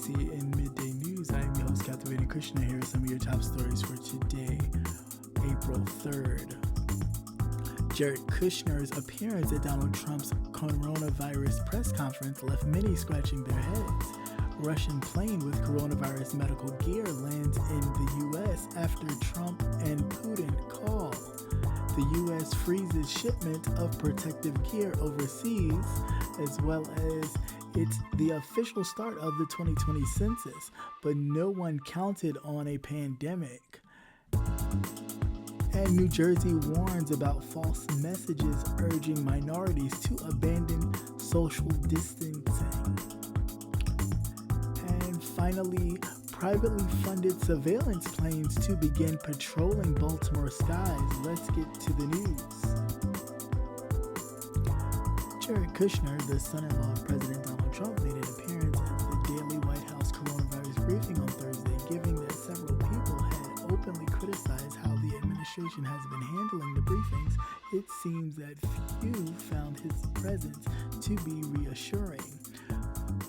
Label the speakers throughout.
Speaker 1: emergency in midday news. I am your host, Captivating Kushner. Here are some of your top stories for today, April 3rd. Jared Kushner's appearance at Donald Trump's coronavirus press conference left many scratching their heads. Russian plane with coronavirus medical gear lands in the U.S. after Trump and Putin call. The U.S. freezes shipment of protective gear overseas, as well as it's the official start of the 2020 census, but no one counted on a pandemic. And New Jersey warns about false messages urging minorities to abandon social distancing. And finally, privately funded surveillance planes to begin patrolling Baltimore skies. Let's get to the news. Jared Kushner, the son-in-law of President Donald Trump, made an appearance at the daily White House coronavirus briefing on Thursday, giving that several people had openly criticized how the administration has been handling the briefings. It seems that few found his presence to be reassuring.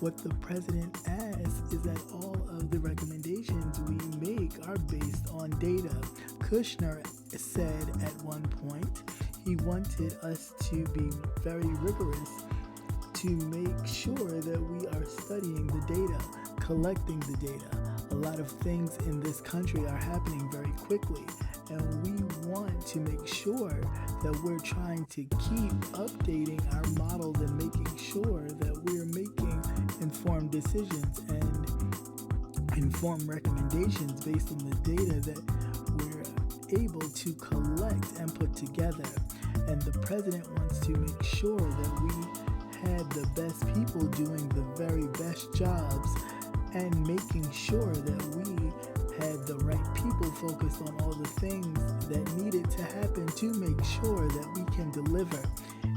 Speaker 1: What the president adds is that all of the recommendations we make are based on data. Kushner said at one point he wanted us to be very rigorous to make sure that we are studying the data, collecting the data. A lot of things in this country are happening very quickly, and we want to make sure that we're trying to keep updating our models and making sure that we're making informed decisions and informed recommendations based on the data that we're able to collect and put together. And the president wants to make sure that we had the best people doing the very best jobs and making sure that we had the right people focused on all the things that needed to happen to make sure that we can deliver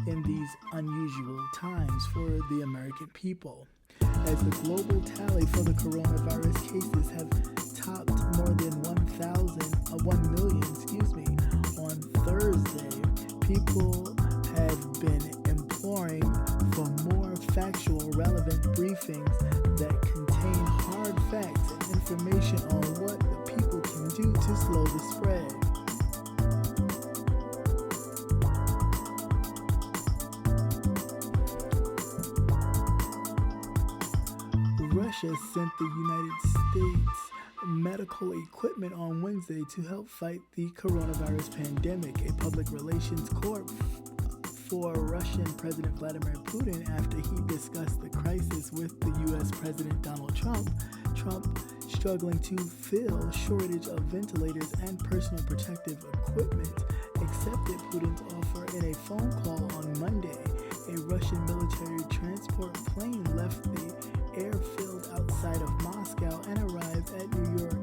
Speaker 1: in these unusual times for the American people. As the global tally for the coronavirus cases have topped more than 1 million, on Thursday, people have been imploring for more factual, relevant briefings that contain hard facts and information on what the people can do to slow the spread. Russia sent the United States medical equipment on Wednesday to help fight the coronavirus pandemic. A public relations corps for Russian President Vladimir Putin after he discussed the crisis with the U.S. President Donald Trump. Trump struggling to fill shortage of ventilators and personal protective equipment accepted Putin's offer in a phone call on Monday. A Russian military transport plane left the airfield outside of Moscow and arrived at New York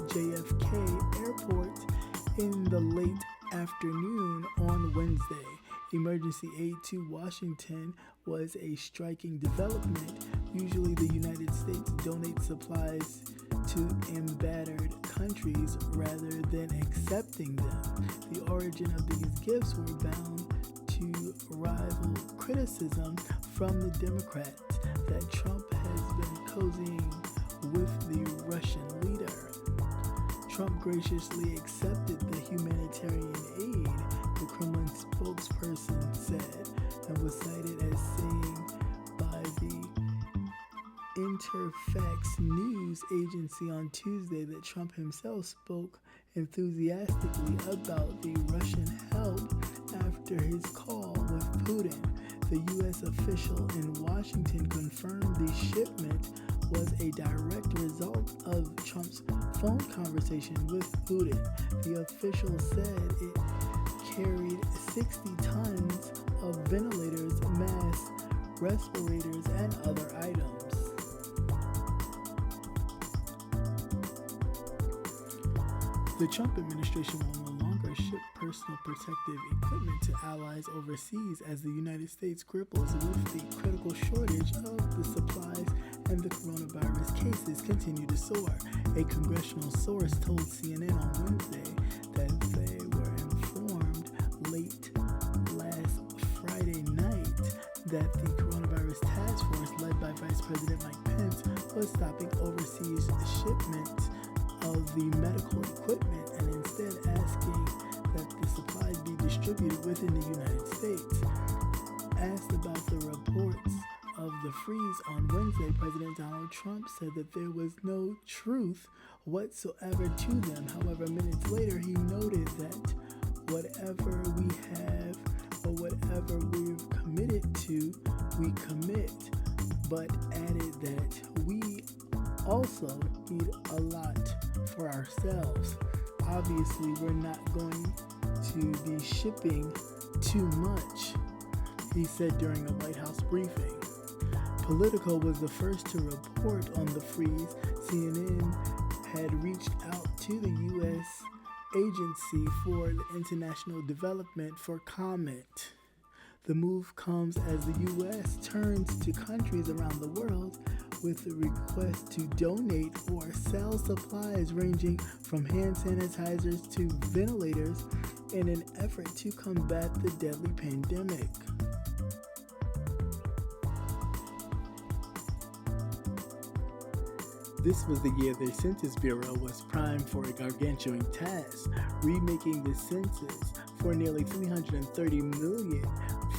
Speaker 1: JFK Airport in the late afternoon on Wednesday. Emergency aid to Washington was a striking development. Usually the United States donates supplies to embittered countries rather than accepting them. The origin of these gifts were bound to rival criticism from the Democrats that Trump has been cozying with the Russian leader. Trump graciously accepted the humanitarian aid, the Kremlin spokesperson said, and was cited as saying by the Interfax news agency on Tuesday that Trump himself spoke enthusiastically about the Russian help after his call with Putin. The U.S. official in Washington confirmed the shipment was a direct result of Trump's phone conversation with Putin. The official said it carried 60 tons of ventilators, masks, respirators, and other items. The Trump administration will no longer ship personal protective equipment to allies overseas as the United States grapples with the critical shortage of the supplies and the coronavirus cases continue to soar. A congressional source told CNN on Wednesday that they were informed late last Friday night that the coronavirus coronavirus task force led by Vice President Mike Pence was stopping overseas shipments of the medical equipment and instead asking that the supplies be distributed within the United States. Asked about the reports of the freeze on Wednesday, President Donald Trump said that there was no truth whatsoever to them. However, minutes later, he noted that whatever we have or whatever we've committed to, we commit, but added that we also need a lot for ourselves. Obviously, we're not going to be shipping too much, he said during a White House briefing. Politico was the first to report on the freeze. CNN had reached out to the U.S. Agency for International Development for comment. The move comes as the U.S. turns to countries around the world with a request to donate or sell supplies ranging from hand sanitizers to ventilators in an effort to combat the deadly pandemic. This was the year the Census Bureau was primed for a gargantuan task, remaking the census for nearly 330 million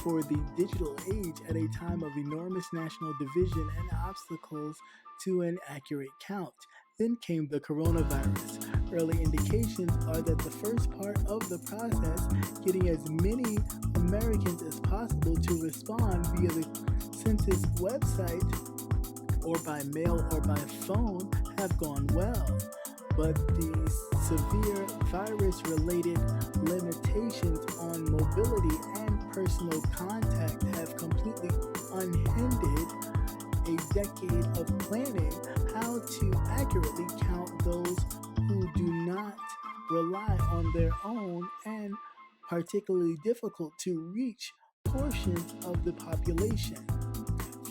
Speaker 1: for the digital age at a time of enormous national division and obstacles to an accurate count. Then came the coronavirus. Early indications are that the first part of the process, getting as many Americans as possible to respond via the Census website or by mail or by phone, have gone well. But the severe virus-related limitations on mobility and personal contact have completely unhindered a decade of planning how to accurately count those who do not rely on their own and particularly difficult to reach portions of the population.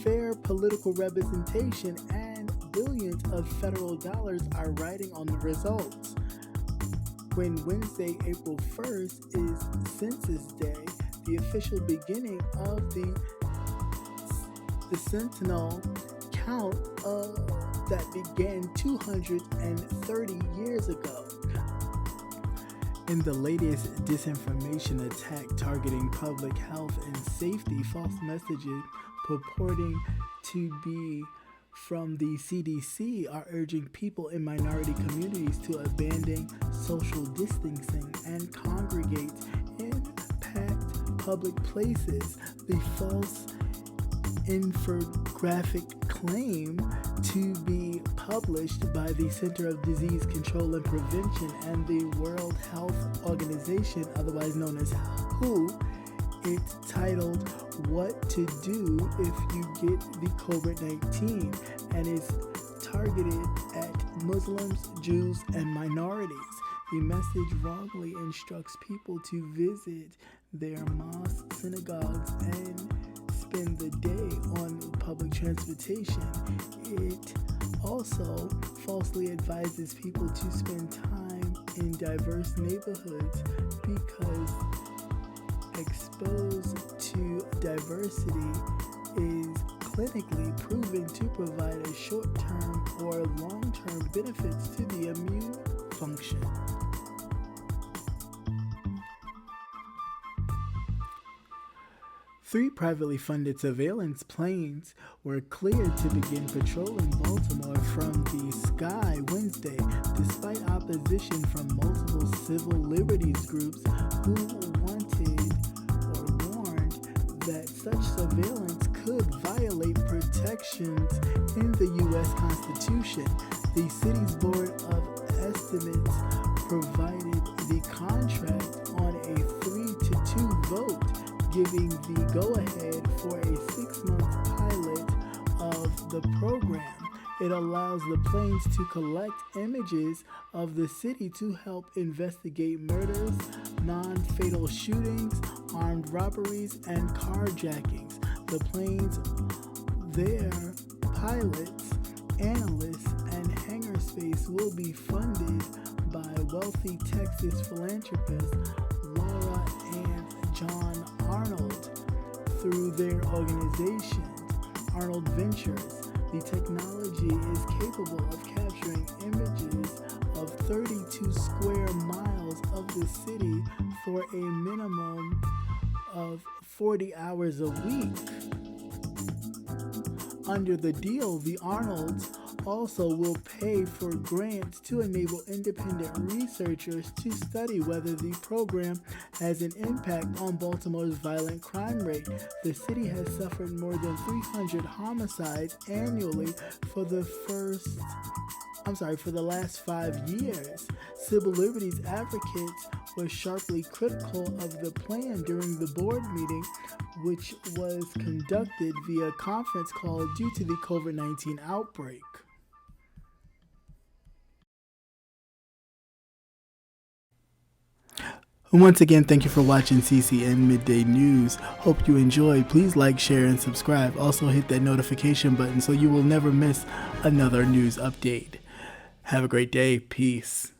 Speaker 1: Fair political representation and billions of federal dollars are riding on the results. When Wednesday, April 1st is Census Day, the official beginning of the Sentinel count that began 230 years ago. In the latest disinformation attack targeting public health and safety, false messages purporting to be from the CDC are urging people in minority communities to abandon social distancing and congregate in packed public places. The false infographic claim to be published by the Center of Disease Control and Prevention and the World Health Organization, otherwise known as WHO, it's titled "What to Do If You Get the COVID-19" and is targeted at Muslims, Jews, and minorities. The message wrongly instructs people to visit their mosques, synagogues, and spend the day on public transportation. It also falsely advises people to spend time in diverse neighborhoods because exposed to diversity is clinically proven to provide a short-term or long-term benefits to the immune function. Three privately funded surveillance planes were cleared to begin patrolling Baltimore from the sky Wednesday, despite opposition from multiple civil liberties groups who wanted or warned that such surveillance could violate protections in the U.S. Constitution. The city's Board of Estimates provided the contract on a 3-2 vote, giving the go-ahead for a 6-month pilot of the program. It allows the planes to collect images of the city to help investigate murders, non-fatal shootings, armed robberies, and carjackings. The planes, their pilots, analysts, and hangar space will be funded by wealthy Texas philanthropists Laura and John Arnold through their organization. Arnold Ventures. The technology is capable of capturing images of 32 square miles of the city for a minimum of 40 hours a week. Under the deal, the Arnolds also will pay for grants to enable independent researchers to study whether the program has an impact on Baltimore's violent crime rate. The city has suffered more than 300 homicides annually for the last 5 years. Civil liberties advocates were sharply critical of the plan during the board meeting, which was conducted via conference call due to the COVID-19 outbreak. Once again, thank you for watching CCN Midday News. Hope you enjoy. Please like, share, and subscribe. Also hit that notification button so you will never miss another news update. Have a great day. Peace.